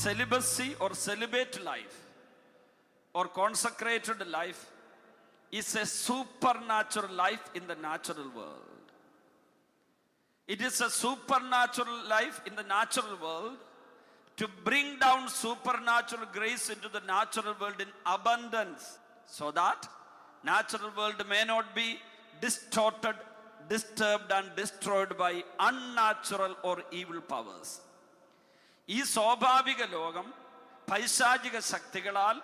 celibacy or celibate life or consecrated life is a supernatural life in the natural world. It is a supernatural life in the natural world to bring down supernatural grace into the natural world in abundance, so that natural world may not be distorted, disturbed and destroyed by unnatural or evil powers. ഈ സ്വാഭാവിക ലോകം പൈശാചിക ശക്തികളാൽ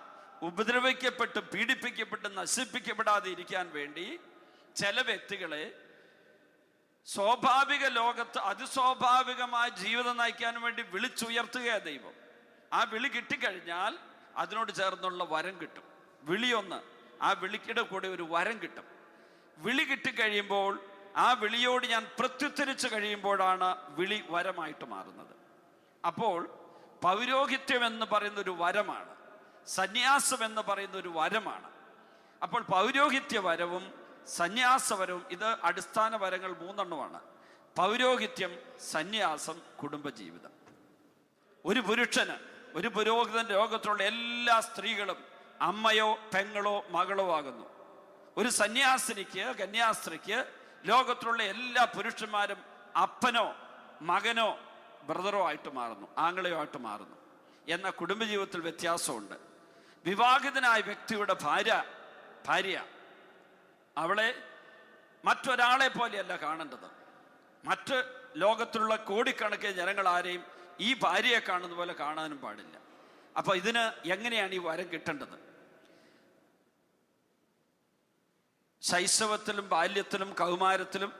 ഉപദ്രവിക്കപ്പെട്ട് പീഡിപ്പിക്കപ്പെട്ട് നശിപ്പിക്കപ്പെടാതെ ഇരിക്കാൻ വേണ്ടി ചില വ്യക്തികളെ സ്വാഭാവിക ലോകത്ത് അതിസ്വാഭാവികമായ ജീവിതം നയിക്കാൻ വേണ്ടി വിളിച്ചുയർത്തുകയാണ് ദൈവം. ആ വിളി കിട്ടിക്കഴിഞ്ഞാൽ അതിനോട് ചേർന്നുള്ള വരം കിട്ടും. വിളിയൊന്ന്, ആ വിളിയുടെ കൂടെ ഒരു വരം കിട്ടും. വിളി കിട്ടിക്കഴിയുമ്പോൾ ആ വിളിയോട് ഞാൻ പ്രത്യുത്തരിച്ച് കഴിയുമ്പോഴാണ് വിളി വരമായിട്ട് മാറുന്നത്. അപ്പോൾ പൗരോഹിത്യം എന്ന് പറയുന്ന ഒരു വരമാണ്, സന്യാസം എന്ന് പറയുന്ന ഒരു വരമാണ്. അപ്പോൾ പൗരോഹിത്യ വരവും സന്യാസവരവും ഇത് അടിസ്ഥാന വരങ്ങൾ 3 പൗരോഹിത്യം, സന്യാസം, കുടുംബജീവിതം. ഒരു പുരുഷന്, ഒരു പുരോഹിതൻ ലോകത്തിലുള്ള എല്ലാ സ്ത്രീകളും അമ്മയോ പെങ്ങളോ മകളോ ആകുന്നു. ഒരു സന്യാസിനിക്ക്, കന്യാസ്ത്രീക്ക് ലോകത്തിലുള്ള എല്ലാ പുരുഷന്മാരും അപ്പനോ മകനോ ബ്രദറോ ആയിട്ട് മാറുന്നു, ആങ്ങളയോ ആയിട്ട് മാറുന്നു. എന്ന കുടുംബജീവിതത്തിൽ വ്യത്യാസമുണ്ട്. വിവാഹിതനായ വ്യക്തിയുടെ ഭാര്യ അവളെ മറ്റൊരാളെ പോലെയല്ല കാണേണ്ടത്. മറ്റ് ലോകത്തിലുള്ള കോടിക്കണക്കിന് ജനങ്ങൾ ആരെയും ഈ ഭാര്യയെ കാണുന്ന പോലെ കാണാനും പാടില്ല. അപ്പൊ ഇതിന് എങ്ങനെയാണ് ഈ വരം കിട്ടേണ്ടത്? ശൈശവത്തിലും ബാല്യത്തിലും കൗമാരത്തിലും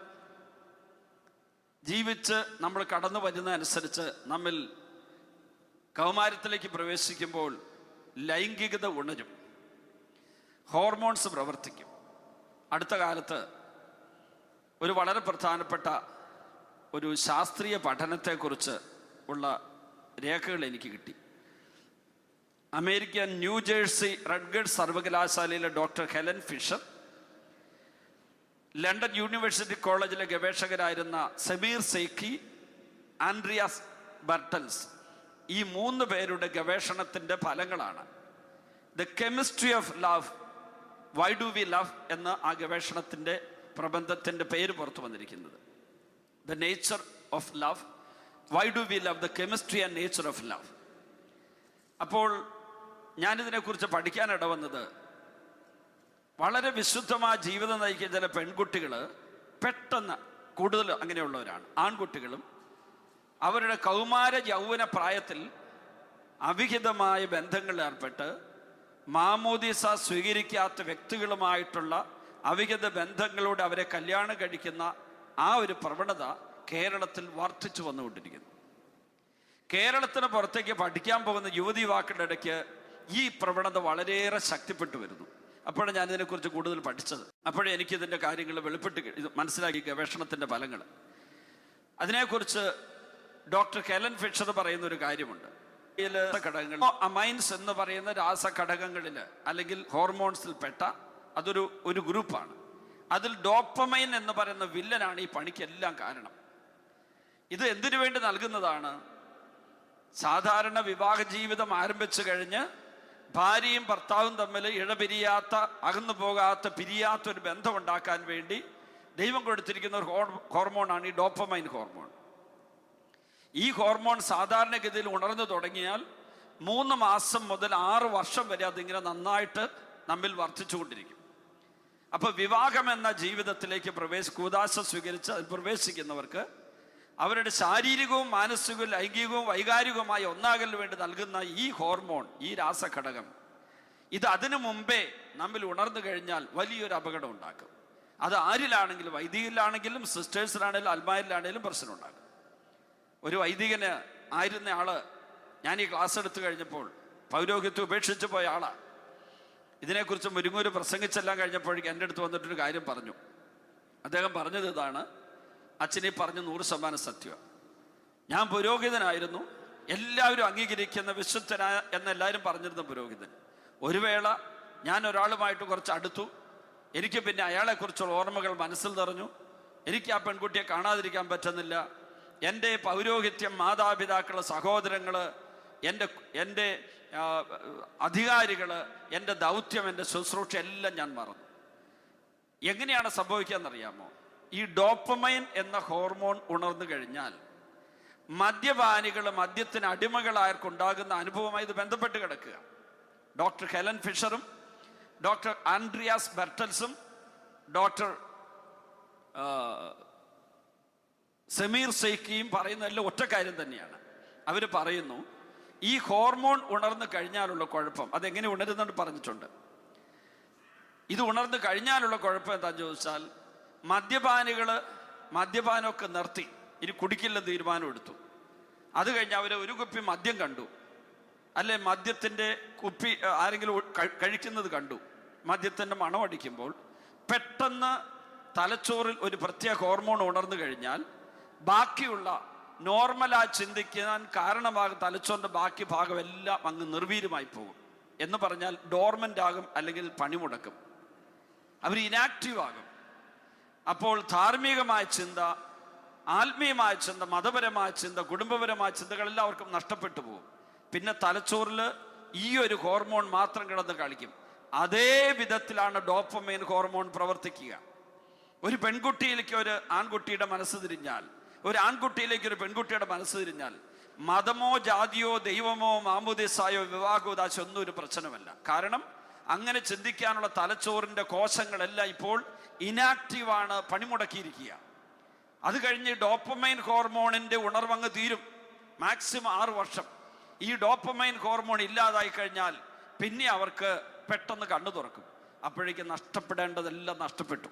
ജീവിച്ച് നമ്മൾ കടന്നു വരുന്നതനുസരിച്ച് നമ്മിൽ കൗമാരത്തിലേക്ക് പ്രവേശിക്കുമ്പോൾ ലൈംഗികത ഉണരും, ഹോർമോൺസ് പ്രവർത്തിക്കും. അടുത്ത കാലത്ത് ഒരു വളരെ പ്രധാനപ്പെട്ട ഒരു ശാസ്ത്രീയ പഠനത്തെക്കുറിച്ച് ഉള്ള രേഖകൾ എനിക്ക് കിട്ടി. അമേരിക്കൻ ന്യൂജേഴ്സി റട്ഗേഴ്സ് സർവകലാശാലയിലെ doctor Helen Fisher, London university കോളേജിലെ ഗവേഷകരായിരുന്ന സമീർ സെയ്ഖി, ആൻഡ്രിയാസ് ബർട്ടൽസ്, ഈ 3 പേരുടെ ഗവേഷണത്തിൻ്റെ ഫലങ്ങളാണ് the chemistry of love, why do we love എന്ന ആ ഗവേഷണത്തിൻ്റെ പ്രബന്ധത്തിൻ്റെ പേര് പുറത്തു വന്നിരിക്കുന്നത്. The nature of love, why do we love, the chemistry and nature of love. അപ്പോൾ ഞാനിതിനെക്കുറിച്ച് പഠിക്കാനിട വന്നത്, വളരെ വിശുദ്ധമായ ജീവിതം നയിക്കുന്ന ചില പെൺകുട്ടികൾ പെട്ടെന്ന്, കൂടുതൽ അങ്ങനെയുള്ളവരാണ് ആൺകുട്ടികളും, അവരുടെ കൗമാര യൗവന പ്രായത്തിൽ അവിഹിതമായ ബന്ധങ്ങളിൽ ഏർപ്പെട്ട് മാമോദീസ സ്വീകരിക്കാത്ത വ്യക്തികളുമായിട്ടുള്ള അവിഹിത ബന്ധങ്ങളോട് അവരെ കല്യാണം കഴിക്കുന്ന ആ ഒരു പ്രവണത കേരളത്തിൽ വർദ്ധിച്ചു വന്നുകൊണ്ടിരിക്കുന്നു. കേരളത്തിന് പുറത്തേക്ക് പഠിക്കാൻ പോകുന്ന യുവതി യുവാക്കളുടെ ഇടയ്ക്ക് ഈ പ്രവണത വളരെയേറെ ശക്തിപ്പെട്ടു വരുന്നു. അപ്പോഴാണ് ഞാനിതിനെക്കുറിച്ച് കൂടുതൽ പഠിച്ചത്. അപ്പോഴേ എനിക്കിതിൻ്റെ കാര്യങ്ങൾ വെളിപ്പെട്ട് മനസ്സിലാക്കി, ഗവേഷണത്തിൻ്റെ ഫലങ്ങൾ. അതിനെക്കുറിച്ച് ഡോക്ടർ ഹെലൻ ഫിഷർ പറയുന്ന ഒരു കാര്യമുണ്ട്. ഘടകങ്ങൾ, അമൈൻസ് എന്ന് പറയുന്ന രാസഘടകങ്ങളിൽ അല്ലെങ്കിൽ ഹോർമോൺസിൽ പെട്ട ഒരു ഗ്രൂപ്പാണ്. അതിൽ ഡോപ്പമൈൻ എന്ന് പറയുന്ന വില്ലനാണ് ഈ പണിക്കെല്ലാം കാരണം. ഇത് എന്തിനു വേണ്ടി നൽകുന്നതാണ്? സാധാരണ വിവാഹ ജീവിതം ആരംഭിച്ചു കഴിഞ്ഞ് ഭാര്യയും ഭർത്താവും തമ്മിൽ ഇഴപിരിയാത്ത, അകന്നു പോകാത്ത, പിരിയാത്ത ഒരു ബന്ധം ഉണ്ടാക്കാൻ വേണ്ടി ദൈവം കൊടുത്തിരിക്കുന്ന ഒരു ഹോർമോണാണ് ഈ ഡോപ്പമൈൻ ഹോർമോൺ. ഈ ഹോർമോൺ സാധാരണഗതിയിൽ ഉണർന്നു തുടങ്ങിയാൽ 3 മാസം മുതൽ 6 വർഷം വരെ അതിങ്ങനെ നന്നായിട്ട് നമ്മിൽ വർദ്ധിച്ചുകൊണ്ടിരിക്കും. അപ്പോൾ വിവാഹം എന്ന ജീവിതത്തിലേക്ക് കൂദാശ സ്വീകരിച്ച് പ്രവേശിക്കുന്നവർക്ക് അവരുടെ ശാരീരികവും മാനസികവും ലൈംഗികവും വൈകാരികവുമായ ഒന്നാകലിന് വേണ്ടി നൽകുന്ന ഈ ഹോർമോൺ, ഈ രാസഘടകം, ഇത് അതിനു മുമ്പേ നമ്മിൽ ഉണർന്നു കഴിഞ്ഞാൽ വലിയൊരു അപകടം ഉണ്ടാക്കും. അത് ആരിലാണെങ്കിലും, വൈദികരിലാണെങ്കിലും സിസ്റ്റേഴ്സിലാണെങ്കിലും അൽമാരിലാണെങ്കിലും പ്രശ്നം ഉണ്ടാക്കും. ഒരു വൈദികന് ആയിരുന്ന ആള്, ഞാൻ ഈ ക്ലാസ് എടുത്തു കഴിഞ്ഞപ്പോൾ പൗരോഹിത്യം ഉപേക്ഷിച്ച് പോയ ആളാണ്. ഇതിനെക്കുറിച്ച് മുരുങ്ങൂര് പ്രസംഗിച്ചെല്ലാം കഴിഞ്ഞപ്പോഴേക്കും എൻ്റെ അടുത്ത് വന്നിട്ടൊരു കാര്യം പറഞ്ഞു. അദ്ദേഹം പറഞ്ഞത് ഇതാണ്: അച്ഛനെ പറഞ്ഞ് 100% സത്യം. ഞാൻ പുരോഹിതനായിരുന്നു, എല്ലാവരും അംഗീകരിക്കുന്ന വിശുദ്ധനായ എന്നെല്ലാവരും പറഞ്ഞിരുന്ന പുരോഹിതൻ. ഒരു വേള ഞാൻ ഒരാളുമായിട്ട് കുറച്ച് അടുത്തു. എനിക്ക് പിന്നെ അയാളെക്കുറിച്ചുള്ള ഓർമ്മകൾ മനസ്സിൽ നിറഞ്ഞു. എനിക്ക് ആ പെൺകുട്ടിയെ കാണാതിരിക്കാൻ പറ്റുന്നില്ല. എൻ്റെ പൗരോഹിത്യം, മാതാപിതാക്കൾ, സഹോദരങ്ങൾ എൻ്റെ അധികാരികൾ, എൻ്റെ ദൗത്യം, എൻ്റെ ശുശ്രൂഷ എല്ലാം ഞാൻ മറന്നു. എങ്ങനെയാണ് സംഭവിക്കാന്നറിയാമോ? ഈ ഡോപ്പമൈൻ എന്ന ഹോർമോൺ ഉണർന്നു കഴിഞ്ഞാൽ മദ്യപാനികൾ, മദ്യത്തിന് അടിമകളായർക്കുണ്ടാകുന്ന അനുഭവമായി ഇത് ബന്ധപ്പെട്ട് കിടക്കുക. ഡോക്ടർ ഹെലൻ ഫിഷറും ഡോക്ടർ ആൻഡ്രിയാസ് ബെർട്ടൽസും ഡോക്ടർ സമീർ സെയ്ക്കിയും പറയുന്നതെല്ലാം ഒറ്റ കാര്യം തന്നെയാണ്. അവർ പറയുന്നു, ഈ ഹോർമോൺ ഉണർന്നു കഴിഞ്ഞാലുള്ള കുഴപ്പം, അതെങ്ങനെ ഉണരുന്നുണ്ട് പറഞ്ഞിട്ടുണ്ട്. ഇത് ഉണർന്നു കഴിഞ്ഞാലുള്ള കുഴപ്പം എന്താണെന്ന് ചോദിച്ചാൽ, മദ്യപാനമൊക്കെ നിർത്തി ഇനി കുടിക്കില്ലെന്ന് തീരുമാനം എടുത്തു. അത് കഴിഞ്ഞ് അവർ ഒരു കുപ്പി മദ്യം കണ്ടു, അല്ലെ മദ്യത്തിൻ്റെ കുപ്പി ആരെങ്കിലും കഴിക്കുന്നത് കണ്ടു. മദ്യത്തിൻ്റെ മണമടിക്കുമ്പോൾ പെട്ടെന്ന് തലച്ചോറിൽ ഒരു പ്രത്യേക ഹോർമോൺ ഉണർന്നു കഴിഞ്ഞാൽ ബാക്കിയുള്ള നോർമലായി ചിന്തിക്കാൻ കാരണമാകും തലച്ചോറിൻ്റെ ബാക്കി ഭാഗം എല്ലാം അങ്ങ് നിർവീര്യമായി പോകും. എന്ന് പറഞ്ഞാൽ ഡോർമൻ്റ് ആകും, അല്ലെങ്കിൽ പണിമുടക്കും, അവർ ഇനാക്റ്റീവ് ആകും. അപ്പോൾ ധാർമ്മികമായ ചിന്ത, ആത്മീയമായ ചിന്ത, മതപരമായ ചിന്ത, കുടുംബപരമായ ചിന്തകളെല്ലാം അവർക്കും നഷ്ടപ്പെട്ടു പോകും. പിന്നെ തലച്ചോറിൽ ഈ ഒരു ഹോർമോൺ മാത്രം കിടന്ന് കളിക്കും. അതേ വിധത്തിലാണ് ഡോപ്പമൈൻ ഹോർമോൺ പ്രവർത്തിക്കുക. ഒരു പെൺകുട്ടിയിലേക്ക് ഒരു ആൺകുട്ടിയുടെ മനസ്സ് തിരിഞ്ഞാൽ, ഒരു ആൺകുട്ടിയിലേക്ക് ഒരു പെൺകുട്ടിയുടെ മനസ്സ് തിരിഞ്ഞാൽ, മതമോ ജാതിയോ ദൈവമോ മാമുദിസായോ വിവാഹോദാശോ ഒന്നും ഒരു പ്രശ്നമല്ല. കാരണം അങ്ങനെ ചിന്തിക്കാനുള്ള തലച്ചോറിൻ്റെ കോശങ്ങളെല്ലാം ഇപ്പോൾ ഇനാക്റ്റീവാണ്, പണിമുടക്കിയിരിക്കുക. അത് കഴിഞ്ഞ് ഡോപ്പമൈൻ ഹോർമോണിൻ്റെ ഉണർവങ്ങ് തീരും. മാക്സിമം 6 വർഷം. ഈ ഡോപ്പമൈൻ ഹോർമോൺ ഇല്ലാതായി കഴിഞ്ഞാൽ പിന്നെ അവർക്ക് പെട്ടെന്ന് കണ്ണു തുറക്കും. അപ്പോഴേക്കും നഷ്ടപ്പെടേണ്ടതെല്ലാം നഷ്ടപ്പെട്ടു.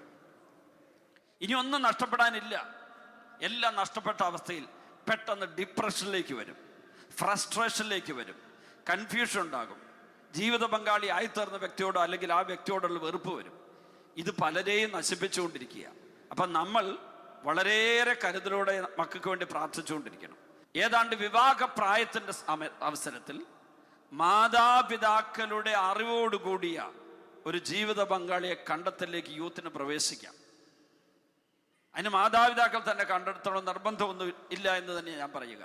ഇനി ഒന്നും നഷ്ടപ്പെടാനില്ല. എല്ലാം നഷ്ടപ്പെട്ട അവസ്ഥയിൽ പെട്ടെന്ന് ഡിപ്രഷനിലേക്ക് വരും, ഫ്രസ്ട്രേഷനിലേക്ക് വരും, കൺഫ്യൂഷൻ ഉണ്ടാകും. ജീവിത പങ്കാളി ആയിത്തീർന്ന വ്യക്തിയോടോ അല്ലെങ്കിൽ ആ വ്യക്തിയോടുള്ള വെറുപ്പ് വരും. ഇത് പലരെയും നശിപ്പിച്ചുകൊണ്ടിരിക്കുക. അപ്പം നമ്മൾ വളരെയേറെ കരുതലോടെ മക്കൾക്ക് വേണ്ടി പ്രാർത്ഥിച്ചുകൊണ്ടിരിക്കണം. ഏതാണ്ട് വിവാഹപ്രായത്തിൻ്റെ അവസരത്തിൽ മാതാപിതാക്കളുടെ അറിവോടുകൂടിയ ഒരു ജീവിത പങ്കാളിയെ കണ്ടെത്തലിലേക്ക് യൂത്തിന് പ്രവേശിക്കാം. അതിന് മാതാപിതാക്കൾ തന്നെ കണ്ടെടുത്തോളം നിർബന്ധമൊന്നും ഇല്ല എന്ന് തന്നെ ഞാൻ പറയുക.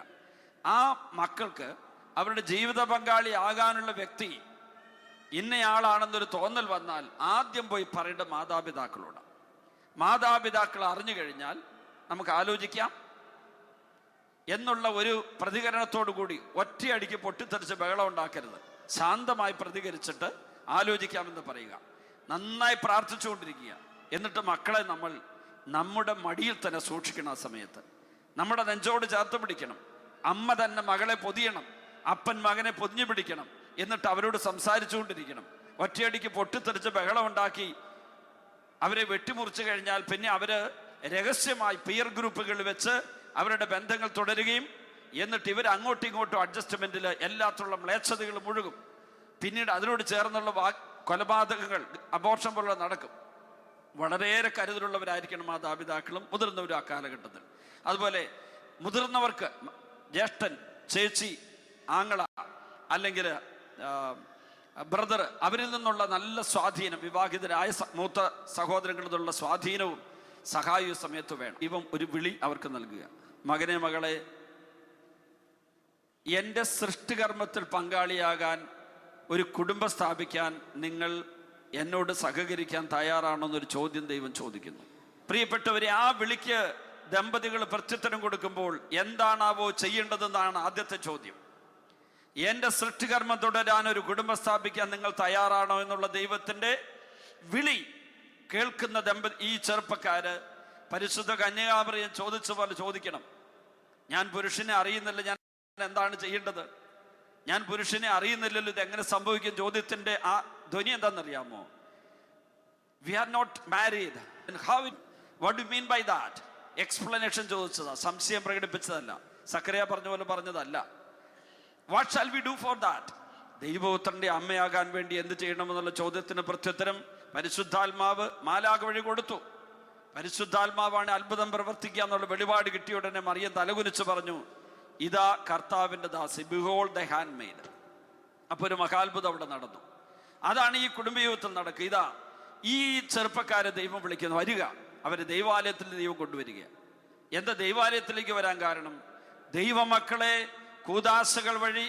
ആ മക്കൾക്ക് അവരുടെ ജീവിത പങ്കാളി ആകാനുള്ള വ്യക്തി ഇന്നയാളാണെന്നൊരു തോന്നൽ വന്നാൽ ആദ്യം പോയി പറയേണ്ട മാതാപിതാക്കളോട്. മാതാപിതാക്കൾ അറിഞ്ഞു കഴിഞ്ഞാൽ നമുക്ക് ആലോചിക്കാം എന്നുള്ള ഒരു പ്രതികരണത്തോടു കൂടി ഒറ്റയടിക്ക് പൊട്ടിത്തെറിച്ച് ബഹളം ഉണ്ടാക്കരുത്. ശാന്തമായി പ്രതികരിച്ചിട്ട് ആലോചിക്കാമെന്ന് പറയുക. നന്നായി പ്രാർത്ഥിച്ചുകൊണ്ടിരിക്കുക. എന്നിട്ട് മക്കളെ നമ്മൾ നമ്മുടെ മടിയിൽ തന്നെ സൂക്ഷിക്കണം. ആ സമയത്ത് നമ്മുടെ നെഞ്ചോട് ചേർത്ത് പിടിക്കണം. അമ്മ തന്നെ മകളെ പൊതിയണം, അപ്പൻ മകനെ പൊതിഞ്ഞു പിടിക്കണം. എന്നിട്ട് അവരോട് സംസാരിച്ചുകൊണ്ടിരിക്കണം. ഒറ്റയടിക്ക് പൊട്ടിത്തെറിച്ച് ബഹളം ഉണ്ടാക്കി അവരെ വെട്ടിമുറിച്ചു കഴിഞ്ഞാൽ പിന്നെ അവര് രഹസ്യമായി പിയർ ഗ്രൂപ്പുകളിൽ വെച്ച് അവരുടെ ബന്ധങ്ങൾ തുടരുകയും എന്നിട്ട് ഇവർ അങ്ങോട്ടും ഇങ്ങോട്ടും അഡ്ജസ്റ്റ്മെന്റിൽ എല്ലാത്തുള്ള മ്ലേച്ഛതകൾ മുഴുകും. പിന്നീട് അതിനോട് ചേർന്നുള്ള കൊലപാതകങ്ങൾ, അബോർഷൻ പോലുള്ള നടക്കും. വളരെയേറെ കരുതലുള്ളവരായിരിക്കണം മാതാപിതാക്കളും മുതിർന്നവരും ആ കാലഘട്ടത്തിൽ. അതുപോലെ മുതിർന്നവർക്ക് ജ്യേഷ്ഠൻ, ചേച്ചി, ആങ്ങള അല്ലെങ്കിൽ ബ്രദർ, അവരിൽ നിന്നുള്ള നല്ല സ്വാധീനം, വിവാഹിതരായ മൂത്ത സഹോദരങ്ങളിൽ നിന്നുള്ള സ്വാധീനവും സഹായവും സമയത്ത് വേണം. ഇവൻ ഒരു വിളി അവർക്ക് നൽകുക. മകനെ, മകളെ, എൻ്റെ സൃഷ്ടികർമ്മത്തിൽ പങ്കാളിയാകാൻ, ഒരു കുടുംബം സ്ഥാപിക്കാൻ നിങ്ങൾ എന്നോട് സഹകരിക്കാൻ തയ്യാറാണോ എന്നൊരു ചോദ്യം ദൈവം ചോദിക്കുന്നു. പ്രിയപ്പെട്ടവരെ, ആ വിളിക്ക് ദമ്പതികൾ പ്രത്യുത്തരം കൊടുക്കുമ്പോൾ എന്താണാവോ ചെയ്യേണ്ടതെന്നാണ് ആദ്യത്തെ ചോദ്യം. എൻ്റെ സൃഷ്ടികർമ്മം തുടരാൻ, ഒരു കുടുംബം സ്ഥാപിക്കാൻ നിങ്ങൾ തയ്യാറാണോ എന്നുള്ള ദൈവത്തിൻ്റെ വിളി കേൾക്കുന്ന ഈ ചെറുപ്പക്കാര് പരിശുദ്ധ കന്യകാമറിയം ചോദിച്ച പോലെ ചോദിക്കണം. ഞാൻ പുരുഷനെ അറിയുന്നില്ല, ഞാൻ എന്താണ് ചെയ്യേണ്ടത്? ഞാൻ പുരുഷനെ അറിയുന്നില്ലല്ലോ, ഇത് എങ്ങനെ സംഭവിക്കും? ചോദ്യത്തിന്റെ ആ ധ്വനി എന്താണെന്നറിയാമോ? We are not married. What do mean by that? Explanation ചോദിച്ചതാ, സംശയം പ്രകടിപ്പിച്ചതല്ല, സക്കറിയ പറഞ്ഞ പോലെ പറഞ്ഞതല്ല. What shall we do for that? ദൈവപുത്രന്റെ അമ്മയാകാൻ വേണ്ടി എന്ത് ചെയ്യണമെന്നുള്ള ചോദ്യത്തിന് പ്രത്യുത്തരം പരിശുദ്ധാത്മാവ് മാലാഖ വഴി കൊടുത്തു. പരിശുദ്ധാത്മാവാണ് അത്ഭുതം പ്രവർത്തിക്കുക എന്നുള്ള വെളിപാട് കിട്ടിയ ഉടനെ മറിയം തലകുനിച്ച് പറഞ്ഞു, ഇതാ കർത്താവിൻ്റെ ദാസി, ബിഹോൾഡ് ദ ഹാൻഡ് മെയ്ഡ്. അപ്പൊ ഒരു മഹാത്ഭുതം അവിടെ നടന്നു. അതാണ് ഈ കുടുംബജീവിതത്തിൽ നടക്കുക. ഇതാ ഈ ചെറുപ്പക്കാരെ ദൈവം വിളിക്കുന്നു, വരിക. അവരെ ദൈവാലയത്തിൽ ദൈവം കൊണ്ടുവരിക. എന്താ ദൈവാലയത്തിലേക്ക് വരാൻ കാരണം? ദൈവമക്കളെ കൂദാശകൾ വഴി,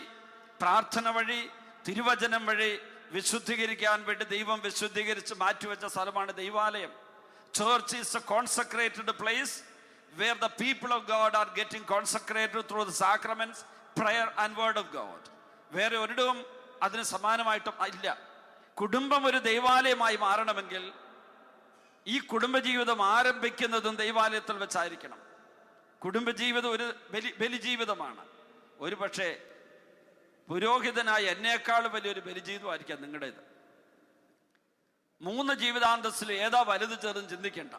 പ്രാർത്ഥന വഴി, തിരുവചനം വഴി വിശുദ്ധീകരിക്കാൻ വേണ്ടി ദൈവം വിശുദ്ധീകരിച്ച് മാറ്റിവെച്ച സ്ഥലമാണ് ദൈവാലയം. Church is a consecrated place where the people of God are getting consecrated through the sacraments, prayer and word of God. വേറെ ഒരിടവും അതിന് സമാനമായിട്ടും ഇല്ല. കുടുംബം ഒരു ദൈവാലയമായി മാറണമെങ്കിൽ ഈ കുടുംബജീവിതം ആരംഭിക്കുന്നതും ദൈവാലയത്തിൽ വെച്ചായിരിക്കണം. കുടുംബജീവിതം ഒരു ബലിജീവിതമാണ്. ഒരു പക്ഷേ പുരോഹിതനായ എന്നേക്കാൾ വലിയൊരു ബലിജീവിതമായിരിക്കാം നിങ്ങളുടേത്. 3 ജീവിതാന്തസ്സിൽ ഏതാ വലുത് ചെറുതെന്ന് ചിന്തിക്കേണ്ട.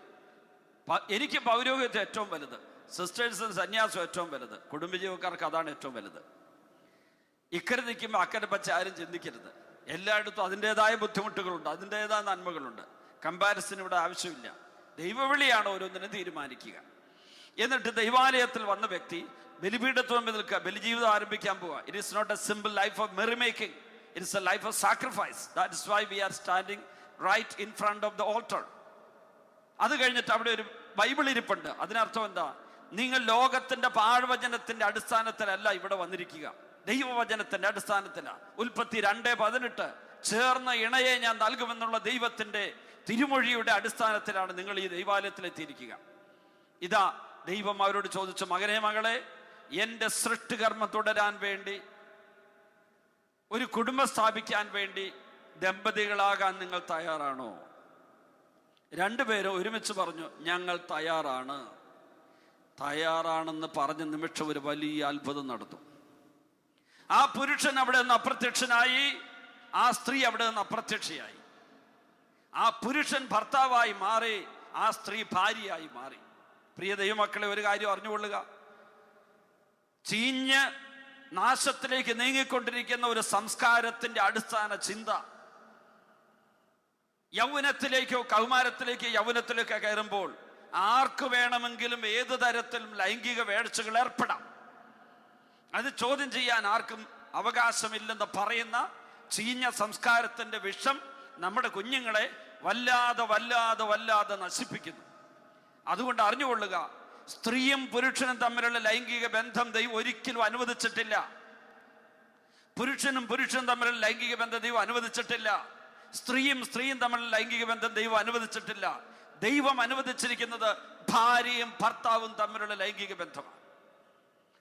എനിക്ക് പൗരോഹിത്യം ഏറ്റവും വലുത്, സിസ്റ്റേഴ്സിന് സന്യാസം ഏറ്റവും വലുത്, കുടുംബജീവക്കാർക്ക് അതാണ് ഏറ്റവും വലുത്. ഇക്കരെ നിൽക്കുമ്പോൾ അക്കരെ പച്ച ആരും ചിന്തിക്കരുത്. എല്ലായിടത്തും അതിൻ്റെതായ ബുദ്ധിമുട്ടുകളുണ്ട്, അതിൻ്റെതായ നന്മകളുണ്ട്. കമ്പാരിസൺ ഇവിടെ ആവശ്യമില്ല. ദൈവവിളിയാണ് ഓരോന്നിനും തീരുമാനിക്കുക. എന്നിട്ട് ദൈവാലയത്തിൽ വന്ന വ്യക്തി ബലിപീഠത്തിൽ നിൽക്കുക, ബലിജീവിതം ആരംഭിക്കാൻ പോവുക. It is not a simple life of merry making, it is a life of sacrifice. That is why we are standing right in front of the altar. അത് കഴിഞ്ഞിട്ട് അവിടെ ഒരു ബൈബിൾ ഇരിപ്പുണ്ട്. അതിനർത്ഥം എന്താ? നിങ്ങൾ ലോകത്തിന്റെ പാഴ്വചനത്തിന്റെ അടിസ്ഥാനത്തിലല്ല ഇവിടെ വന്നിരിക്കുക, ദൈവവചനത്തിന്റെ അടിസ്ഥാനത്തിലാണ്. ഉൽപ്പത്തി 2:18 ചേർന്ന ഇണയെ ഞാൻ നൽകുമെന്നുള്ള ദൈവത്തിന്റെ തിരുമൊഴിയുടെ അടിസ്ഥാനത്തിലാണ് നിങ്ങൾ ഈ ദൈവാലയത്തിലെത്തിയിരിക്കുക. ഇതാ ദൈവം അവരോട് ചോദിച്ചു, മകനെ മകളെ, എൻ്റെ സൃഷ്ടികർമ്മം തുടരാൻ വേണ്ടി, ഒരു കുടുംബം സ്ഥാപിക്കാൻ വേണ്ടി ദമ്പതികളാകാൻ നിങ്ങൾ തയ്യാറാണോ? 2 പേരും ഒരുമിച്ച് പറഞ്ഞു, ഞങ്ങൾ തയ്യാറാണ്. തയ്യാറാണെന്ന് പറഞ്ഞ നിമിഷം ഒരു വലിയ അത്ഭുതം നടന്നു. ആ പുരുഷൻ അവിടെ നിന്ന് അപ്രത്യക്ഷനായി, ആ സ്ത്രീ അവിടെ നിന്ന് അപ്രത്യക്ഷയായി. ആ പുരുഷൻ ഭർത്താവായി മാറി, ആ സ്ത്രീ ഭാര്യയായി മാറി. പ്രിയ ദൈവമക്കളെ, ഒരു കാര്യം അറിഞ്ഞുകൊള്ളുക. ചീഞ്ഞ് നാശത്തിലേക്ക് നീങ്ങിക്കൊണ്ടിരിക്കുന്ന ഒരു സംസ്കാരത്തിന്റെ അടിസ്ഥാന ചിന്ത യൗവനത്തിലേക്കോ കൗമാരത്തിലേക്കോ യൗവനത്തിലേക്കോ കയറുമ്പോൾ ആർക്ക് വേണമെങ്കിലും ഏത് തരത്തിലും ലൈംഗിക വേഴ്ചകൾ ഏർപ്പെടാം. അത് ചോദ്യം ചെയ്യാൻ ആർക്കും അവകാശമില്ലെന്ന് പറയുന്ന ചീഞ്ഞ സംസ്കാരത്തിന്റെ വിഷം നമ്മുടെ കുഞ്ഞുങ്ങളെ വല്ലാതെ വല്ലാതെ വല്ലാതെ നശിപ്പിക്കുന്നു. അതുകൊണ്ട് അറിഞ്ഞുകൊള്ളുക, സ്ത്രീയും പുരുഷനും തമ്മിലുള്ള ലൈംഗിക ബന്ധം ദൈവം ഒരിക്കലും അനുവദിച്ചിട്ടില്ല. പുരുഷനും തമ്മിലുള്ള ലൈംഗിക ബന്ധം ദൈവം അനുവദിച്ചിട്ടില്ല. സ്ത്രീയും തമ്മിലുള്ള ലൈംഗിക ബന്ധം ദൈവം അനുവദിച്ചിട്ടില്ല. ദൈവം അനുവദിച്ചിരിക്കുന്നത് ഭാര്യയും ഭർത്താവും തമ്മിലുള്ള ലൈംഗിക ബന്ധമാണ്.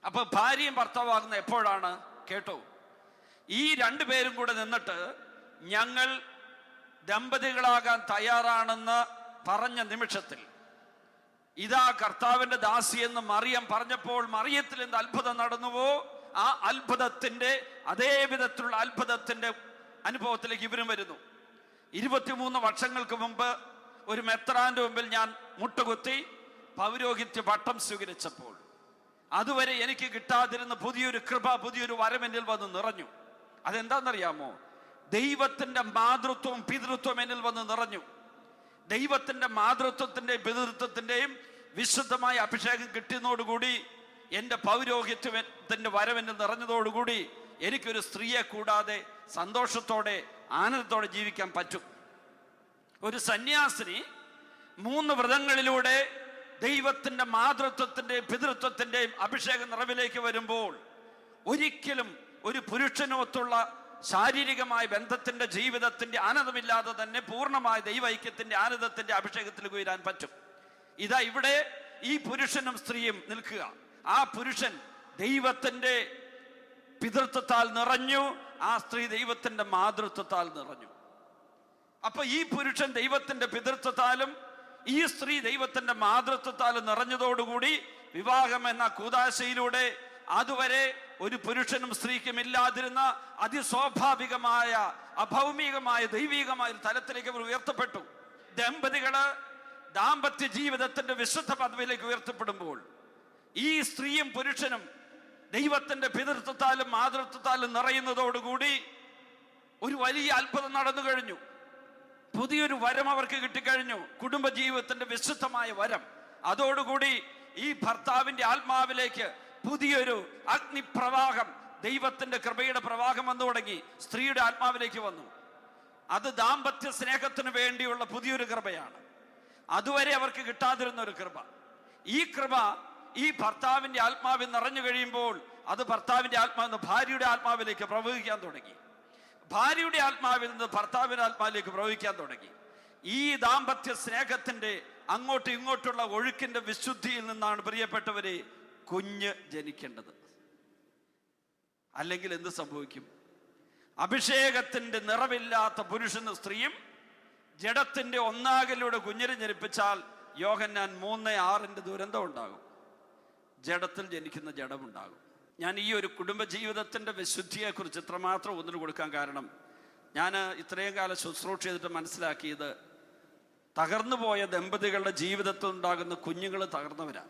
അപ്പൊ ഭാര്യയും ഭർത്താവാകുന്ന എപ്പോഴാണ്? കേട്ടോ, ഈ 2 പേരും കൂടെ നിന്നിട്ട് ഞങ്ങൾ ദമ്പതികളാകാൻ തയ്യാറാണെന്ന് പറഞ്ഞ നിമിഷത്തിൽ, ഇതാ കർത്താവിന്റെ ദാസി എന്ന് മറിയം പറഞ്ഞപ്പോൾ മറിയത്തിൽ എന്ത് അത്ഭുതം നടന്നുവോ, ആ അത്ഭുതത്തിന്റെ അതേ വിധത്തിലുള്ള അത്ഭുതത്തിന്റെ അനുഭവത്തിലേക്ക് ഇവരും വരുന്നു. 23 വർഷങ്ങൾക്ക് മുമ്പ് ഒരു മെത്രാന്റെ മുമ്പിൽ ഞാൻ മുട്ടുകുത്തി പൗരോഹിത്യ പട്ടം സ്വീകരിച്ചപ്പോൾ അതുവരെ എനിക്ക് കിട്ടാതിരുന്ന പുതിയൊരു കൃപ, പുതിയൊരു വരം എന്നിൽ വന്ന് നിറഞ്ഞു. അതെന്താണെന്നറിയാമോ? ദൈവത്തിന്റെ മാതൃത്വവും പിതൃത്വം എന്നിൽ വന്ന് നിറഞ്ഞു. ദൈവത്തിന്റെ മാതൃത്വത്തിന്റെയും പിതൃത്വത്തിന്റെയും വിശുദ്ധമായ അഭിഷേകം കിട്ടിയതോടുകൂടി, എൻ്റെ പൗരോഹിത്യത്തിന്റെ വരവെന്നിൽ നിറഞ്ഞതോടുകൂടി എനിക്കൊരു സ്ത്രീയെ കൂടാതെ സന്തോഷത്തോടെ ആനന്ദത്തോടെ ജീവിക്കാൻ പറ്റും. ഒരു സന്യാസിനി 3 വ്രതങ്ങളിലൂടെ ദൈവത്തിന്റെ മാതൃത്വത്തിന്റെയും പിതൃത്വത്തിന്റെയും അഭിഷേക നിറവിലേക്ക് വരുമ്പോൾ ഒരിക്കലും ഒരു പുരുഷനൊത്തുള്ള ശാരീരികമായ ബന്ധത്തിന്റെ ജീവിതത്തിന്റെ ആനന്ദമില്ലാതെ തന്നെ പൂർണ്ണമായ ദൈവൈക്യത്തിന്റെ ആനന്ദത്തിന്റെ അഭിഷേകത്തിലേക്ക് ഉയരാൻ പറ്റും. ഇതാ ഇവിടെ ഈ പുരുഷനും സ്ത്രീയും നിൽക്കുക. ആ പുരുഷൻ ദൈവത്തിന്റെ പിതൃത്വത്താൽ നിറഞ്ഞു, ആ സ്ത്രീ ദൈവത്തിന്റെ മാതൃത്വത്താൽ നിറഞ്ഞു. അപ്പൊ ഈ പുരുഷൻ ദൈവത്തിന്റെ പിതൃത്വത്താലും ഈ സ്ത്രീ ദൈവത്തിന്റെ മാതൃത്വത്താലും നിറഞ്ഞതോടുകൂടി വിവാഹം എന്ന കൂദാശയിലൂടെ അതുവരെ ഒരു പുരുഷനും സ്ത്രീക്കും ഇല്ലാതിരുന്ന അതിസ്വാഭാവികമായ അഭൗമികമായ ദൈവികമായ ഒരു തലത്തിലേക്ക് അവർ ഉയർത്തപ്പെട്ടു. ദമ്പതികള് ദാമ്പത്യ ജീവിതത്തിന്റെ വിശുദ്ധ പദവിയിലേക്ക് ഉയർത്തപ്പെടുമ്പോൾ ഈ സ്ത്രീയും പുരുഷനും ദൈവത്തിന്റെ പിതൃത്വത്താലും മാതൃത്വത്താലും നിറയുന്നതോടുകൂടി ഒരു വലിയ അത്ഭുതം നടന്നു കഴിഞ്ഞു. പുതിയൊരു വരം അവർക്ക് കിട്ടിക്കഴിഞ്ഞു, കുടുംബജീവിതത്തിന്റെ വിശുദ്ധമായ വരം. അതോടുകൂടി ഈ ഭർത്താവിന്റെ ആത്മാവിലേക്ക് പുതിയൊരു അഗ്നിപ്രവാഹം, ദൈവത്തിന്റെ കൃപയുടെ പ്രവാഹം വന്നു തുടങ്ങി. സ്ത്രീയുടെ ആത്മാവിലേക്ക് വന്നു. അത് ദാമ്പത്യ സ്നേഹത്തിന് വേണ്ടിയുള്ള പുതിയൊരു കൃപയാണ്. അതുവരെ അവർക്ക് കിട്ടാതിരുന്ന ഒരു കൃപ. ഈ കൃപ ഈ ഭർത്താവിന്റെ ആത്മാവിൽ നിറഞ്ഞു കഴിയുമ്പോൾ അത് ഭർത്താവിൻ്റെ ആത്മാവിൽ നിന്ന് ഭാര്യയുടെ ആത്മാവിലേക്ക് പ്രവഹിക്കാൻ തുടങ്ങി. ഭാര്യയുടെ ആത്മാവിൽ നിന്ന് ഭർത്താവിൻ്റെ ആത്മാവിലേക്ക് പ്രവഹിക്കാൻ തുടങ്ങി. ഈ ദാമ്പത്യ സ്നേഹത്തിൻ്റെ അങ്ങോട്ടും ഇങ്ങോട്ടുള്ള ഒഴുക്കിൻ്റെ വിശുദ്ധിയിൽ നിന്നാണ് പ്രിയപ്പെട്ടവരെ കുഞ്ഞ് ജനിക്കേണ്ടത്. അല്ലെങ്കിൽ എന്ത് സംഭവിക്കും? അഭിഷേകത്തിൻ്റെ നിറവില്ലാത്ത പുരുഷനും സ്ത്രീയും ജഡത്തിൻ്റെ ഒന്നാകലൂടെ കുഞ്ഞിനെ ജനിപ്പിച്ചാൽ യോഹന്നാൻ 3:6 ദുരന്തം ഉണ്ടാകും. ജഡത്തിൽ ജനിക്കുന്ന ജഡമുണ്ടാകും. ഞാൻ ഈ ഒരു കുടുംബജീവിതത്തിൻ്റെ വിശുദ്ധിയെക്കുറിച്ച് ഇത്രമാത്രം ഒന്നിനു കൊടുക്കാൻ കാരണം, ഞാൻ ഇത്രയും കാലം ശുശ്രൂഷ ചെയ്തിട്ട് മനസ്സിലാക്കിയത് തകർന്നു പോയ ദമ്പതികളുടെ ജീവിതത്തിൽ ഉണ്ടാകുന്ന കുഞ്ഞുങ്ങൾ തകർന്നവരാണ്.